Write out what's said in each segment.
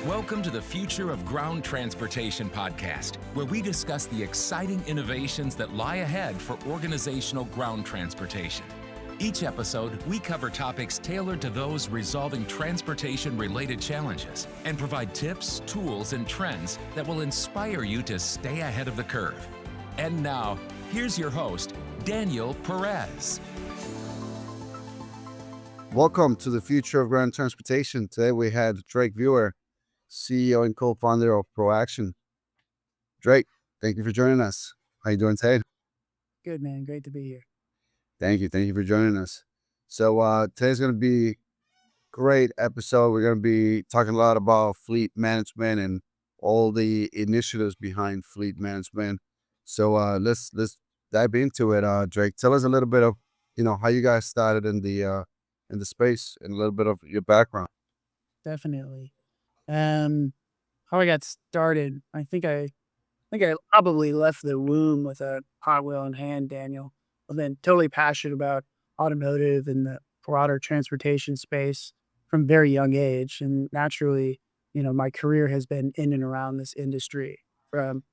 Welcome to the Future of Ground Transportation podcast, where we discuss the exciting innovations that lie ahead for organizational ground transportation. Each episode, we cover topics tailored to those resolving transportation-related challenges and provide tips, tools, and trends that will inspire you to stay ahead of the curve. And now, here's your host, Daniel Perez. Welcome to the Future of Ground Transportation. Today we had Drake Bauer, CEO and co-founder of Proaction. Drake, thank you for joining us. How you doing today? Good, man. Great to be here. Thank you. Thank you for joining us. So today's going to be a great episode. We're going to be talking a lot about fleet management and all the initiatives behind fleet management. So let's dive into it. Drake, tell us a little bit of how you guys started in the space and a little bit of your background. Definitely. How I got started, I think I probably left the womb with a hot wheel in hand, Daniel. I've been totally passionate about automotive and the broader transportation space from a very young age. And naturally, my career has been in and around this industry, from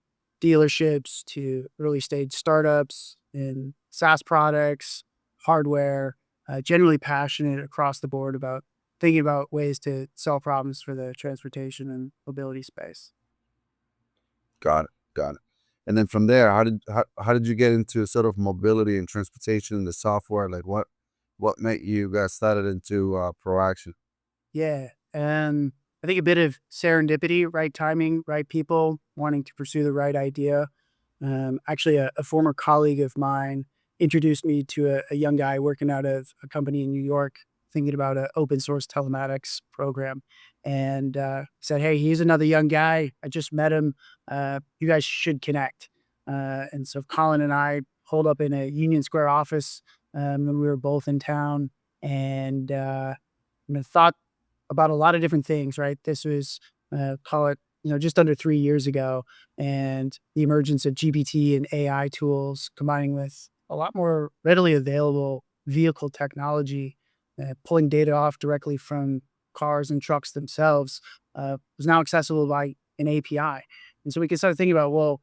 dealerships to early stage startups and SaaS products, hardware, generally passionate across the board about thinking about ways to solve problems for the transportation and mobility space. Got it. And then from there, how did you get into sort of mobility and transportation and the software? Like what made you guys started into Proaction? Yeah. I think a bit of serendipity, right timing, right people, wanting to pursue the right idea. Actually, a former colleague of mine introduced me to a young guy working out of a company in New York, thinking about an open source telematics program, and said, "Hey, he's another young guy. I just met him. You guys should connect." And so Colin and I holed up in a Union Square office when we were both in town, and thought about a lot of different things. Right, this was call it just under 3 years ago, and the emergence of GPT and AI tools combining with a lot more readily available vehicle technology. Pulling data off directly from cars and trucks themselves was now accessible by an API. And so we can start thinking about, well,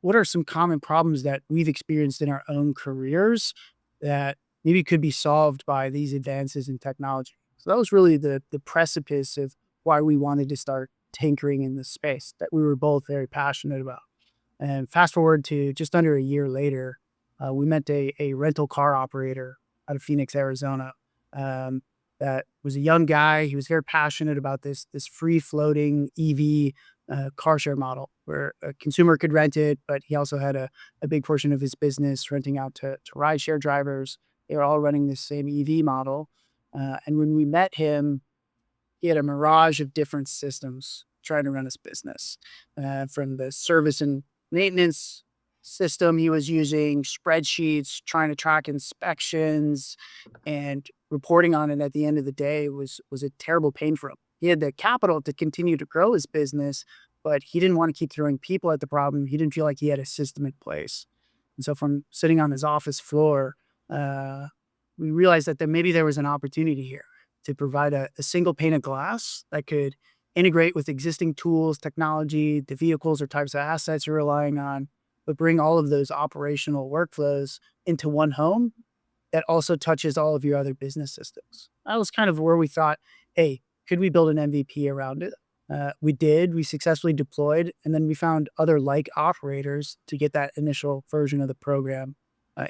what are some common problems that we've experienced in our own careers that maybe could be solved by these advances in technology? So that was really the precipice of why we wanted to start tinkering in this space that we were both very passionate about. And fast forward to just under a year later, we met a rental car operator out of Phoenix, Arizona. That was a young guy. He was very passionate about this free floating EV car share model where a consumer could rent it, but he also had a big portion of his business renting out to rideshare drivers. They were all running this same EV model. And when we met him, he had a mirage of different systems trying to run his business, from the service and maintenance system he was using, spreadsheets, trying to track inspections, and reporting on it at the end of the day was a terrible pain for him. He had the capital to continue to grow his business, but he didn't want to keep throwing people at the problem. He didn't feel like he had a system in place. And so from sitting on his office floor, we realized that maybe there was an opportunity here to provide a single pane of glass that could integrate with existing tools, technology, the vehicles or types of assets you're relying on, but bring all of those operational workflows into one home that also touches all of your other business systems. That was kind of where we thought, hey, could we build an MVP around it? We did. We successfully deployed, and then we found other like operators to get that initial version of the program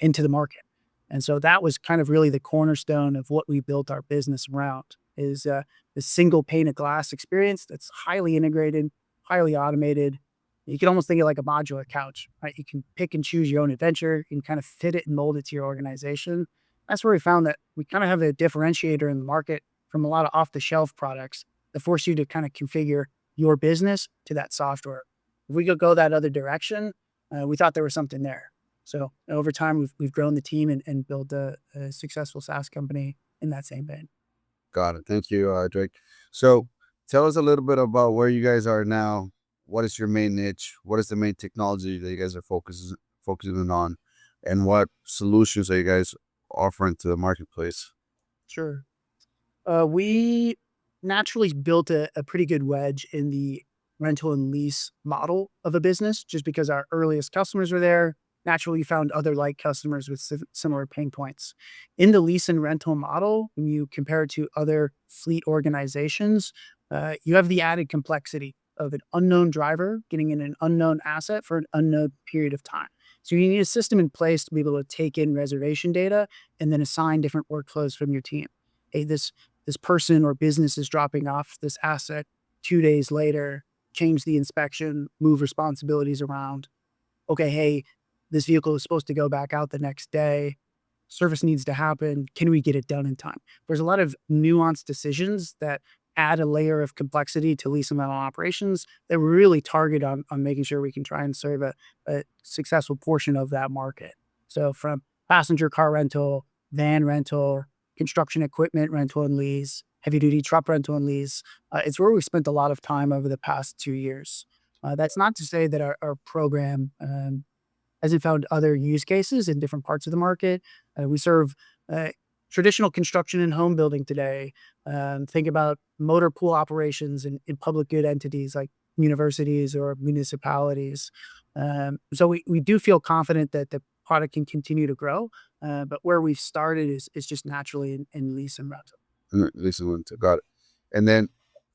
into the market. And so that was kind of really the cornerstone of what we built our business around, is the single pane of glass experience that's highly integrated, highly automated. You can almost think of it like a modular couch, right? You can pick and choose your own adventure. You can kind of fit it and mold it to your organization. That's where we found that we kind of have a differentiator in the market from a lot of off-the-shelf products that force you to kind of configure your business to that software. If we could go that other direction, we thought there was something there. So over time, we've grown the team and built a successful SaaS company in that same vein. Got it. Thank you, Drake. So tell us a little bit about where you guys are now. What is your main niche? What is the main technology that you guys are focusing on? And what solutions are you guys offering to the marketplace? Sure. We naturally built a pretty good wedge in the rental and lease model of a business, just because our earliest customers were there. Naturally, we found other like customers with similar pain points. In the lease and rental model, when you compare it to other fleet organizations, you have the added complexity of an unknown driver getting in an unknown asset for an unknown period of time. So you need a system in place to be able to take in reservation data and then assign different workflows from your team. Hey, this person or business is dropping off this asset 2 days later, change the inspection, move responsibilities around. Okay, hey, this vehicle is supposed to go back out the next day. Service needs to happen. Can we get it done in time? There's a lot of nuanced decisions that add a layer of complexity to lease and rental operations that really target on making sure we can try and serve a successful portion of that market. So from passenger car rental, van rental, construction equipment rental and lease, heavy duty truck rental and lease, it's where we spent a lot of time over the past 2 years. That's not to say that our program hasn't found other use cases in different parts of the market. We serve traditional construction and home building today. Think about motor pool operations in public good entities like universities or municipalities. So we do feel confident that the product can continue to grow, but where we've started is just naturally in lease and rental. Lease and rental, got it. And then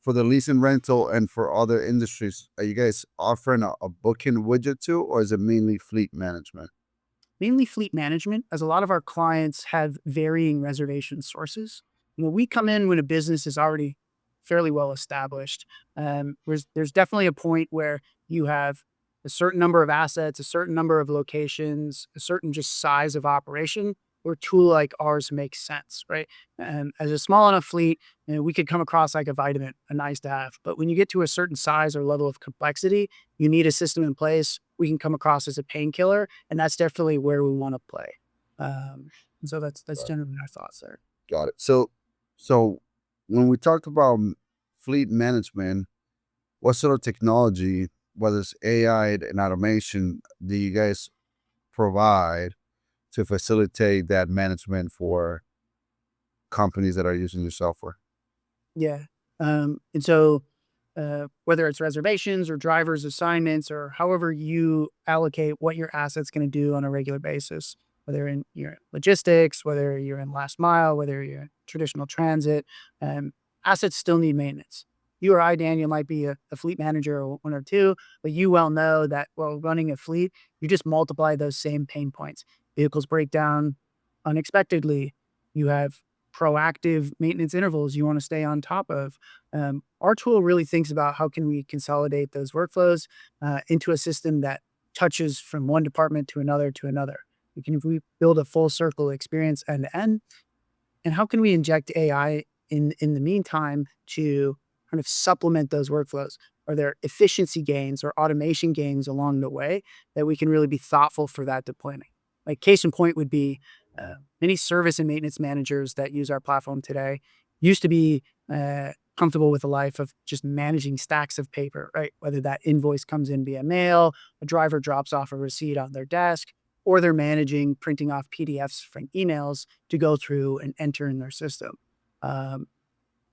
for the lease and rental and for other industries, are you guys offering a booking widget too, or is it mainly fleet management? Mainly fleet management, as a lot of our clients have varying reservation sources. We come in when a business is already fairly well established. There's definitely a point where you have a certain number of assets, a certain number of locations, a certain just size of operation where a tool like ours makes sense, right? As a small enough fleet, we could come across like a vitamin, a nice to have. But when you get to a certain size or level of complexity, you need a system in place. We can come across as a painkiller, and that's definitely where we want to play. So that's generally our thoughts there. Got it. So when we talk about fleet management, what sort of technology, whether it's AI and automation, do you guys provide to facilitate that management for companies that are using your software? Yeah. And so whether it's reservations or drivers assignments or however you allocate what your asset's going to do on a regular basis, whether you're in logistics, whether you're in last mile, whether you're in traditional transit, assets still need maintenance. You or I, Daniel, might be a fleet manager or one or two, but you well know that while running a fleet, you just multiply those same pain points. Vehicles break down unexpectedly. You have proactive maintenance intervals you want to stay on top of. Our tool really thinks about how can we consolidate those workflows into a system that touches from one department to another to another. We build a full circle experience end to end. And how can we inject AI in the meantime to kind of supplement those workflows? Are there efficiency gains or automation gains along the way that we can really be thoughtful for that deployment? Like case in point would be many service and maintenance managers that use our platform today used to be comfortable with the life of just managing stacks of paper, right? Whether that invoice comes in via mail, a driver drops off a receipt on their desk, or they're managing printing off PDFs from emails to go through and enter in their system.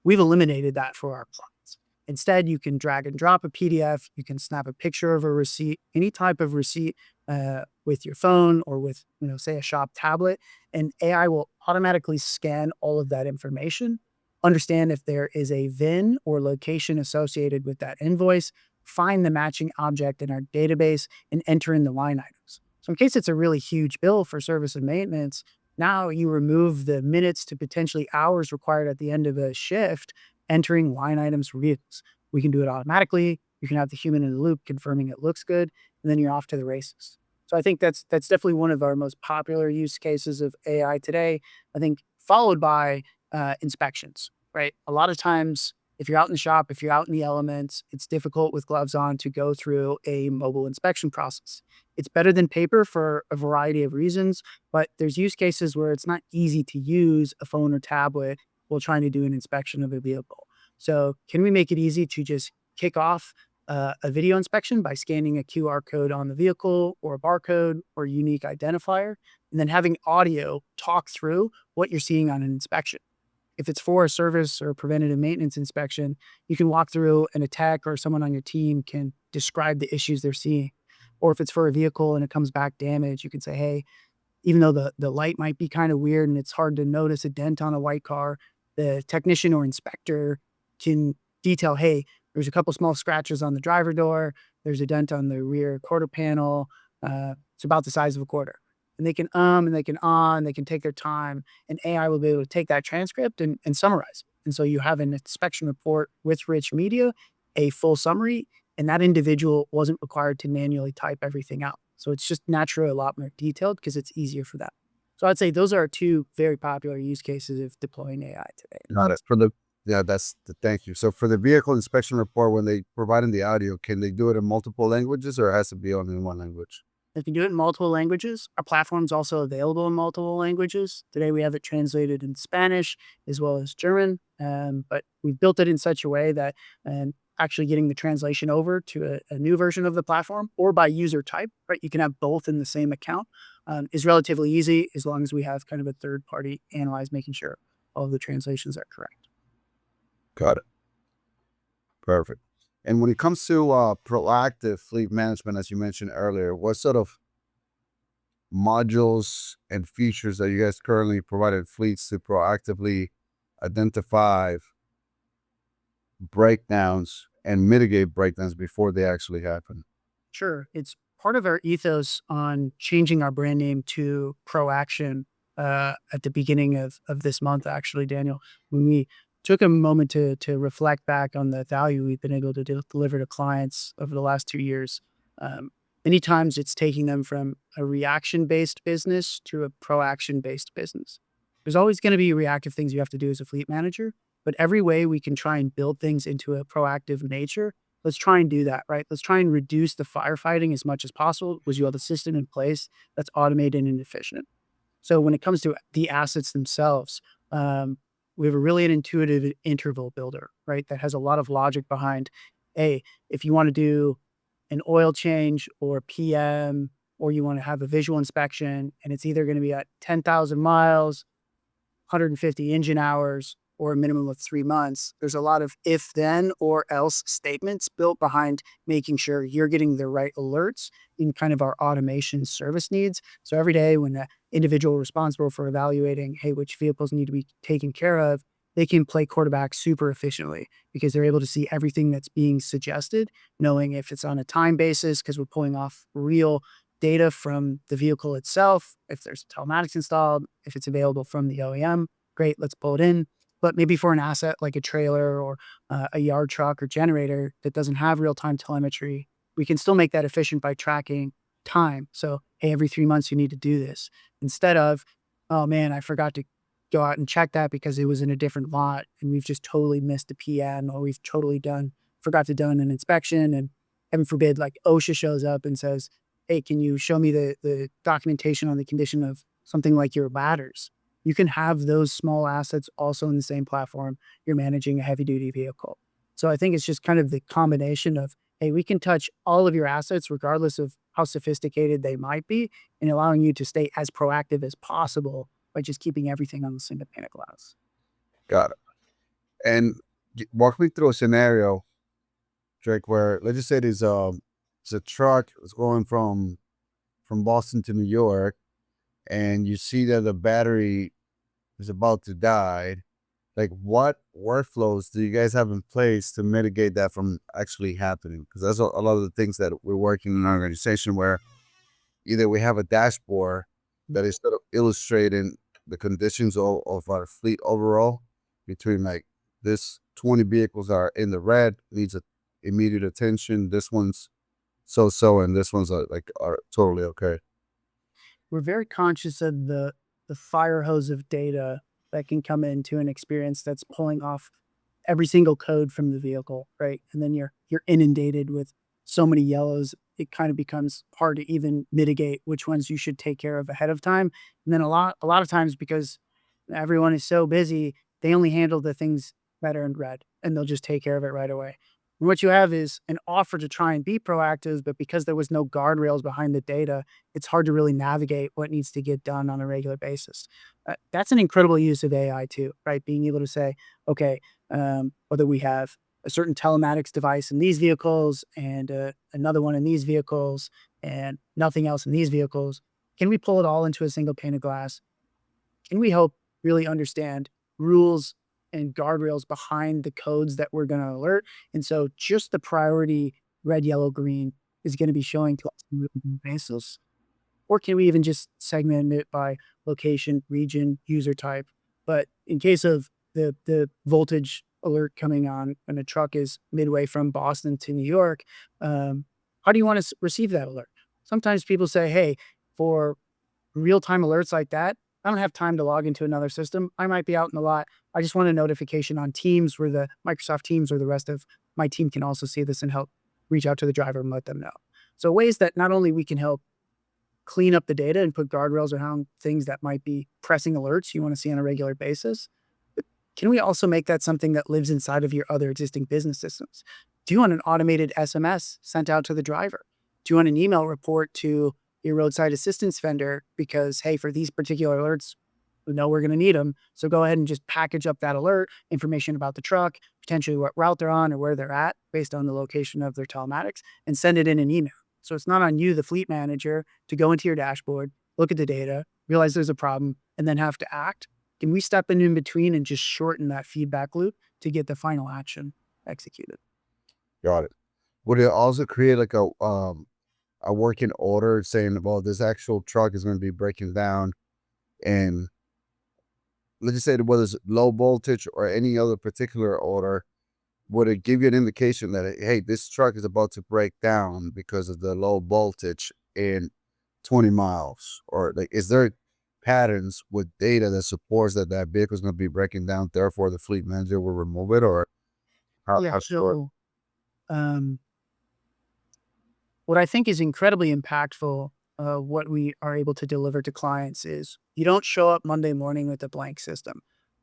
We've eliminated that for our clients. Instead, you can drag and drop a PDF, you can snap a picture of a receipt, any type of receipt with your phone or with, say a shop tablet, and AI will automatically scan all of that information, understand if there is a VIN or location associated with that invoice, find the matching object in our database, and enter in the line items. So in case it's a really huge bill for service and maintenance, now you remove the minutes to potentially hours required at the end of a shift, entering line items for vehicles. We can do it automatically. You can have the human in the loop confirming it looks good, and then you're off to the races. So I think that's definitely one of our most popular use cases of AI today. I think followed by inspections, right? A lot of times, if you're out in the shop, if you're out in the elements, it's difficult with gloves on to go through a mobile inspection process. It's better than paper for a variety of reasons, but there's use cases where it's not easy to use a phone or tablet while trying to do an inspection of a vehicle. So can we make it easy to just kick off a video inspection by scanning a QR code on the vehicle or a barcode or a unique identifier, and then having audio talk through what you're seeing on an inspection? If it's for a service or preventative maintenance inspection, you can walk through and a tech or someone on your team can describe the issues they're seeing. Or if it's for a vehicle and it comes back damaged, you can say, hey, even though the light might be kind of weird and it's hard to notice a dent on a white car, the technician or inspector can detail, hey, there's a couple small scratches on the driver door, there's a dent on the rear quarter panel, it's about the size of a quarter. And they can and they can they can take their time, and AI will be able to take that transcript and summarize. And so you have an inspection report with rich media, a full summary, and that individual wasn't required to manually type everything out. So it's just naturally a lot more detailed because it's easier for that. So I'd say those are two very popular use cases of deploying AI today. Got it. Thank you. So for the vehicle inspection report, when they provide in the audio, can they do it in multiple languages or it has to be only in one language? They can do it in multiple languages. Our platform's also available in multiple languages. Today we have it translated in Spanish as well as German, but we've built it in such a way that actually getting the translation over to a new version of the platform or by user type, right? You can have both in the same account, is relatively easy as long as we have kind of a third party analyze, making sure all of the translations are correct. Got it. Perfect. And when it comes to proactive fleet management, as you mentioned earlier, what sort of modules and features that you guys currently provided fleets to proactively identify breakdowns and mitigate breakdowns before they actually happen? Sure. It's part of our ethos on changing our brand name to Proaction at the beginning of this month, actually, Daniel, when we took a moment to reflect back on the value we've been able to deliver to clients over the last 2 years. Many times it's taking them from a reaction-based business to a proaction-based business. There's always going to be reactive things you have to do as a fleet manager, but every way we can try and build things into a proactive nature, let's try and do that, right? Let's try and reduce the firefighting as much as possible because you have a system in place that's automated and efficient. So when it comes to the assets themselves, we have a really an intuitive interval builder, right? That has a lot of logic behind, hey, if you want to do an oil change or PM, or you want to have a visual inspection, and it's either going to be at 10,000 miles, 150 engine hours, or a minimum of 3 months. There's a lot of if then or else statements built behind making sure you're getting the right alerts in kind of our automation service needs. So every day when the individual responsible for evaluating, hey, which vehicles need to be taken care of, they can play quarterback super efficiently because they're able to see everything that's being suggested, knowing if it's on a time basis, because we're pulling off real data from the vehicle itself, if there's telematics installed, if it's available from the OEM, great, let's pull it in. But maybe for an asset like a trailer or a yard truck or generator that doesn't have real-time telemetry, we can still make that efficient by tracking time. So, hey, every 3 months you need to do this instead of, oh man, I forgot to go out and check that because it was in a different lot and we've just totally missed a PM or we've totally forgot to done an inspection, and heaven forbid, like OSHA shows up and says, hey, can you show me the documentation on the condition of something like your ladders? You can have those small assets also in the same platform. You're managing a heavy duty vehicle. So I think it's just kind of the combination of, hey, we can touch all of your assets regardless of how sophisticated they might be, and allowing you to stay as proactive as possible by just keeping everything on the single pane of glass. Got it. And walk me through a scenario, Drake, where let's just say it's a truck that's going from Boston to New York, and you see that the battery is about to die. Like, what workflows do you guys have in place to mitigate that from actually happening? Because that's a lot of the things that we're working in our organization, where either we have a dashboard that is sort of illustrating the conditions of our fleet overall, between like this 20 vehicles are in the red, needs immediate attention. This one's so, and this one's are totally okay. We're very conscious of the fire hose of data that can come into an experience that's pulling off every single code from the vehicle, right? And then you're inundated with so many yellows, it kind of becomes hard to even mitigate which ones you should take care of ahead of time. And then a lot of times, because everyone is so busy, they only handle the things that are in red and they'll just take care of it right away. And what you have is an offer to try and be proactive, but because there was no guardrails behind the data, it's hard to really navigate what needs to get done on a regular basis. That's an incredible use of AI too, right? Being able to say, okay, whether we have a certain telematics device in these vehicles and another one in these vehicles and nothing else in these vehicles, can we pull it all into a single pane of glass? Can we help really understand rules and guardrails behind the codes that we're going to alert? And so just the priority red, yellow, green is going to be showing to us on a regular basis. Or can we even just segment it by location, region, user type? But in case of the voltage alert coming on when a truck is midway from Boston to New York, how do you want to receive that alert? Sometimes people say, hey, for real-time alerts like that, I don't have time to log into another system. I might be out in the lot. I just want a notification on Teams where the Microsoft Teams or the rest of my team can also see this and help reach out to the driver and let them know. So ways that not only we can help clean up the data and put guardrails around things that might be pressing alerts you want to see on a regular basis, but can we also make that something that lives inside of your other existing business systems? Do you want an automated SMS sent out to the driver? Do you want an email report to your roadside assistance vendor because, hey, for these particular alerts, we know we're going to need them. So go ahead and just package up that alert, information about the truck, potentially what route they're on or where they're at based on the location of their telematics, and send it in an email. So it's not on you, the fleet manager, to go into your dashboard, look at the data, realize there's a problem, and then have to act. Can we step in between and just shorten that feedback loop to get the final action executed? Got it. Would it also create like a working order saying, well, this actual truck is going to be breaking down, and let's just say that whether it's low voltage or any other particular order, would it give you an indication that, hey, this truck is about to break down because of the low voltage in 20 miles? Or like, is there patterns with data that supports that that vehicle is going to be breaking down, therefore the fleet manager will remove it? Or Yeah. how sure? So um, what I think is incredibly impactful, what we are able to deliver to clients is you don't show up Monday morning with a blank system.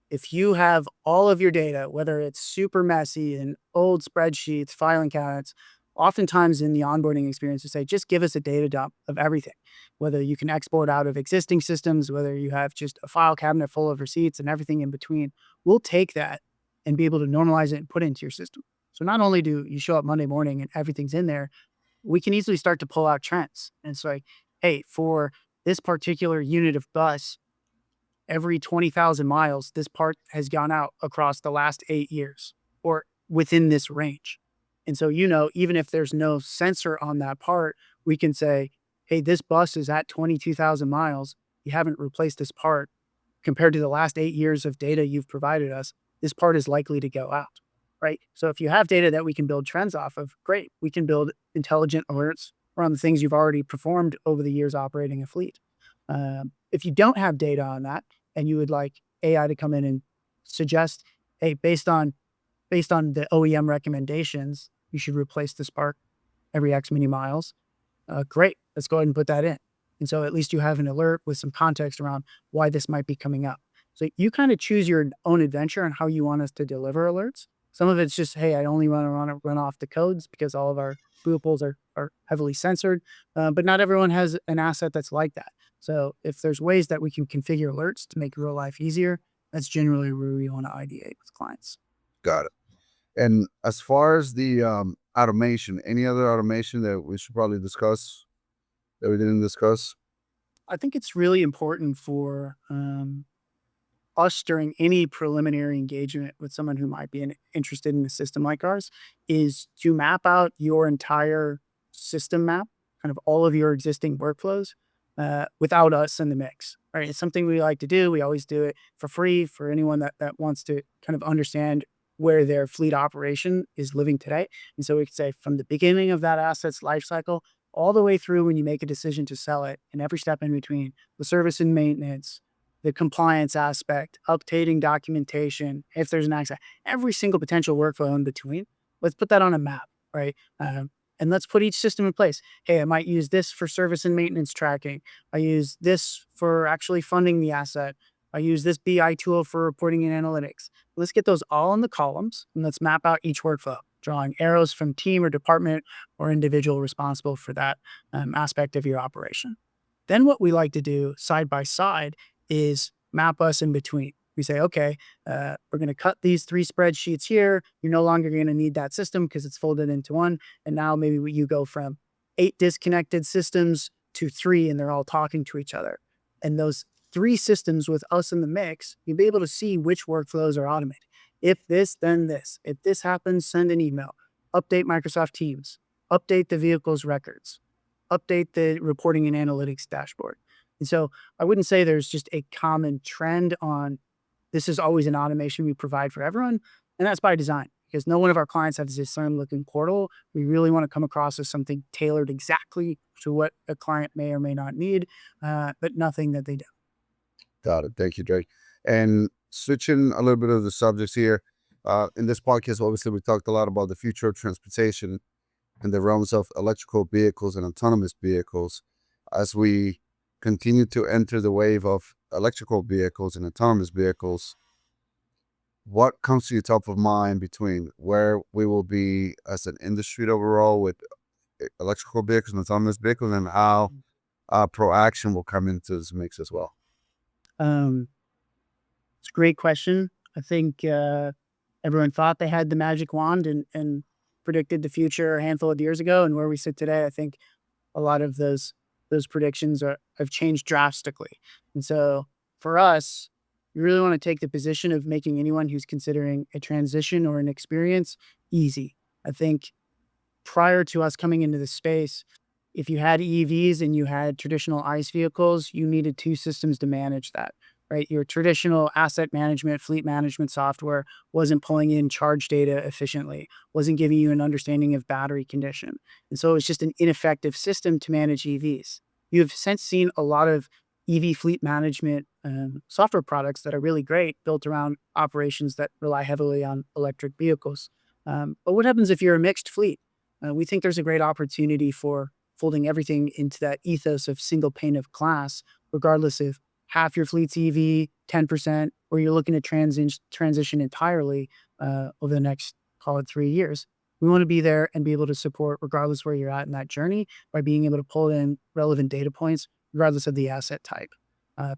If you have all of your data, whether it's super messy and old spreadsheets, filing cabinets, oftentimes in the onboarding experience, to say, just give us a data dump of everything, whether you can export out of existing systems, whether you have just a file cabinet full of receipts and everything in between, we'll take that and be able to normalize it and put it into your system. So not only do you show up Monday morning and everything's in there, we can easily start to pull out trends. And it's like, hey, for this particular unit of bus, every 20,000 miles, this part has gone out across the last 8 years or within this range. And so, even if there's no sensor on that part, we can say, hey, this bus is at 22,000 miles. You haven't replaced this part compared to the last 8 years of data you've provided us. This part is likely to go out, right? So if you have data that we can build trends off of, great. We can build intelligent alerts around the things you've already performed over the years operating a fleet. If you don't have data on that and you would like AI to come in and suggest, hey, based on the OEM recommendations, you should replace this part every X many miles. Great, let's go ahead and put that in. And so at least you have an alert with some context around why this might be coming up. So you kind of choose your own adventure on how you want us to deliver alerts. Some of it's just, hey, I only want to run off the codes because all of our pools are heavily censored. But not everyone has an asset that's like that. So if there's ways that we can configure alerts to make real life easier, that's generally where we want to ideate with clients. Got it. And as far as the automation, any other automation that we should probably discuss that we didn't discuss? I think it's really important for us during any preliminary engagement with someone who might be interested in a system like ours is to map out your entire system map, kind of all of your existing workflows without us in the mix, right? It's something we like to do. We always do it for free for anyone that wants to kind of understand where their fleet operation is living today. And so we could say from the beginning of that asset's life cycle all the way through when you make a decision to sell it and every step in between, the service and maintenance, the compliance aspect, updating documentation, if there's an accident, every single potential workflow in between, let's put that on a map, right? And let's put each system in place. Hey, I might use this for service and maintenance tracking. I use this for actually funding the asset. I use this BI tool for reporting and analytics. Let's get those all in the columns and let's map out each workflow, drawing arrows from team or department or individual responsible for that aspect of your operation. Then what we like to do side by side is map us in between. We say, okay, we're going to cut these 3 spreadsheets here. You're no longer going to need that system because it's folded into one. And now maybe you go from 8 disconnected systems to 3 and they're all talking to each other. And those 3 systems with us in the mix, you'll be able to see which workflows are automated. If this, then this. If this happens, send an email. Update Microsoft Teams. Update the vehicle's records. Update the reporting and analytics dashboard. And so I wouldn't say there's just a common trend on this is always an automation we provide for everyone. And that's by design because no one of our clients has this same looking portal. We really want to come across as something tailored exactly to what a client may or may not need, but nothing that they don't. Got it. Thank you, Drake. And switching a little bit of the subjects here, in this podcast, obviously, we talked a lot about the future of transportation in the realms of electrical vehicles and autonomous vehicles. As we continue to enter the wave of electrical vehicles and autonomous vehicles, what comes to you top of mind between where we will be as an industry overall with electrical vehicles and autonomous vehicles and how Proaction will come into this mix as well? It's a great question. I think everyone thought they had the magic wand and predicted the future a handful of years ago. And where we sit today, I think a lot of those predictions have changed drastically. And so for us, we really want to take the position of making anyone who's considering a transition or an experience easy. I think prior to us coming into the space, if you had EVs and you had traditional ICE vehicles, you needed 2 systems to manage that, right? Your traditional asset management, fleet management software wasn't pulling in charge data efficiently, wasn't giving you an understanding of battery condition. And so it's just an ineffective system to manage EVs. You have since seen a lot of EV fleet management software products that are really great, built around operations that rely heavily on electric vehicles. But what happens if you're a mixed fleet? We think there's a great opportunity for folding everything into that ethos of single pane of glass, regardless if half your fleet's EV, 10%, or you're looking to transition entirely over the next, call it 3 years. We want to be there and be able to support regardless where you're at in that journey by being able to pull in relevant data points, regardless of the asset type.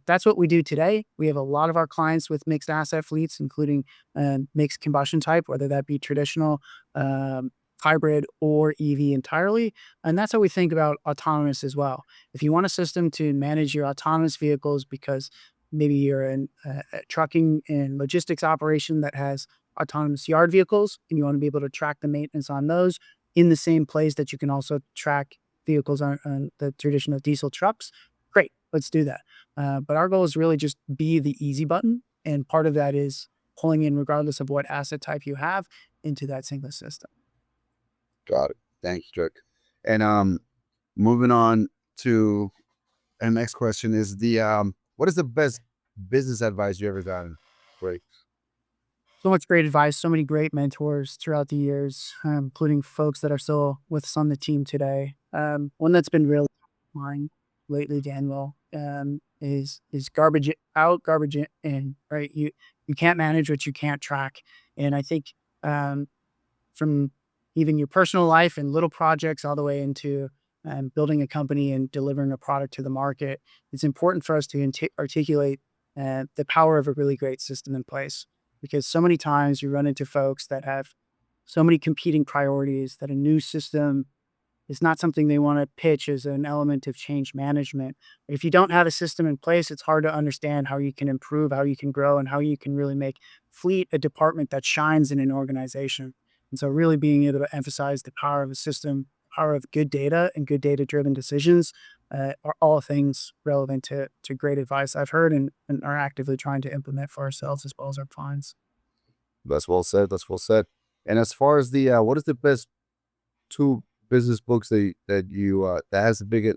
That's what we do today. We have a lot of our clients with mixed asset fleets, including mixed combustion type, whether that be traditional, hybrid, or EV entirely. And that's how we think about autonomous as well. If you want a system to manage your autonomous vehicles because maybe you're in a trucking and logistics operation that has autonomous yard vehicles and you want to be able to track the maintenance on those in the same place that you can also track vehicles on the traditional diesel trucks, great, let's do that. But our goal is really just be the easy button. And part of that is pulling in, regardless of what asset type you have, into that single system. Got it. Thanks, Drake. And moving on to our next question is what is the best business advice you ever gotten? Great. So much great advice, so many great mentors throughout the years, including folks that are still with us on the team today. One that's been really mine lately, Daniel, is garbage out, garbage in, right? You can't manage what you can't track. And I think from even your personal life and little projects all the way into building a company and delivering a product to the market, it's important for us to articulate the power of a really great system in place. Because so many times you run into folks that have so many competing priorities that a new system is not something they want to pitch as an element of change management. If you don't have a system in place, it's hard to understand how you can improve, how you can grow, and how you can really make fleet a department that shines in an organization. And so really being able to emphasize the power of a system, power of good data and good data-driven decisions are all things relevant to great advice I've heard and are actively trying to implement for ourselves as well as our clients. That's well said. That's well said. And as far as the what is the best 2 business books that you that has the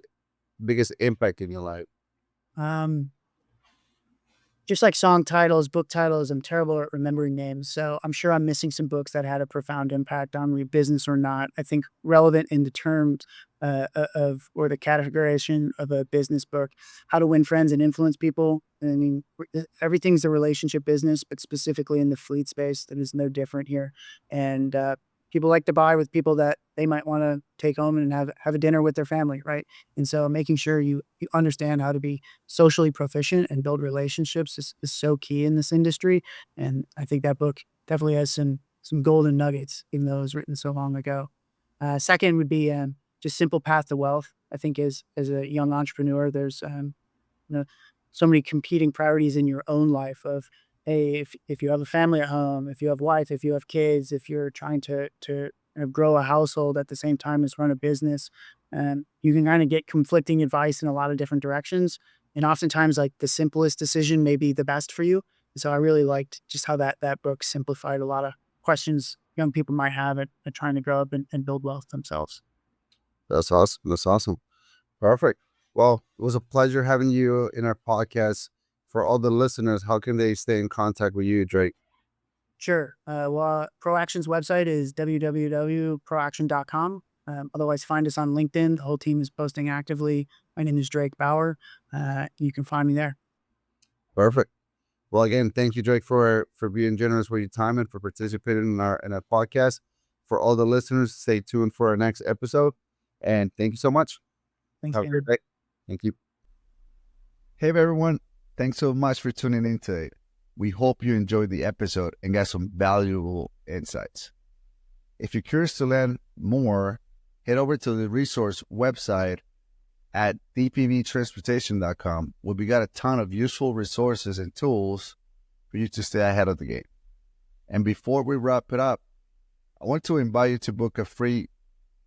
biggest impact in your life? just like song titles, book titles, I'm terrible at remembering names. So I'm sure I'm missing some books that had a profound impact on me, business or not. I think relevant in the terms of, or the categorization of a business book, How to Win Friends and Influence People. I mean, everything's a relationship business, but specifically in the fleet space, that is no different here. And people like to buy with people that they might want to take home and have a dinner with their family, right? And so making sure you understand how to be socially proficient and build relationships is so key in this industry. And I think that book definitely has some golden nuggets, even though it was written so long ago. Second would be just Simple Path to Wealth. I think as a young entrepreneur, there's you know, so many competing priorities in your own life of, hey, if you have a family at home, if you have wife, if you have kids, if you're trying to grow a household at the same time as run a business, you can kind of get conflicting advice in a lot of different directions. And oftentimes, like, the simplest decision may be the best for you. So I really liked just how that book simplified a lot of questions young people might have at trying to grow up and build wealth themselves. That's awesome. That's awesome. Perfect. Well, it was a pleasure having you in our podcast. For all the listeners, how can they stay in contact with you, Drake? Sure. Well, Proaction's website is www.proaction.com. Otherwise, find us on LinkedIn. The whole team is posting actively. My name is Drake Bauer. You can find me there. Perfect. Well, again, thank you, Drake, for being generous with your time and for participating in our podcast. For all the listeners, stay tuned for our next episode. And thank you so much. Thanks, Have a Dan. great day. Thank you. Hey everyone, thanks so much for tuning in today. We hope you enjoyed the episode and got some valuable insights. If you're curious to learn more, head over to the resource website at dpvtransportation.com, where we got a ton of useful resources and tools for you to stay ahead of the game. And before we wrap it up, I want to invite you to book a free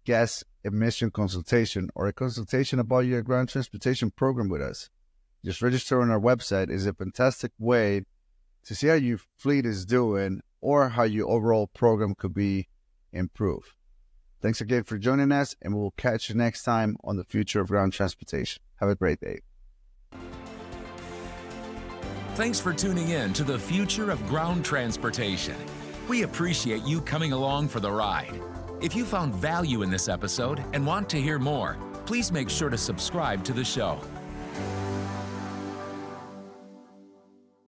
guest admission consultation or a consultation about your ground transportation program with us. Just register on our website is a fantastic way to see how your fleet is doing or how your overall program could be improved. Thanks again for joining us, and we'll catch you next time on the future of ground transportation. Have a great day. Thanks for tuning in to the future of ground transportation. We appreciate you coming along for the ride. If you found value in this episode and want to hear more, please make sure to subscribe to the show.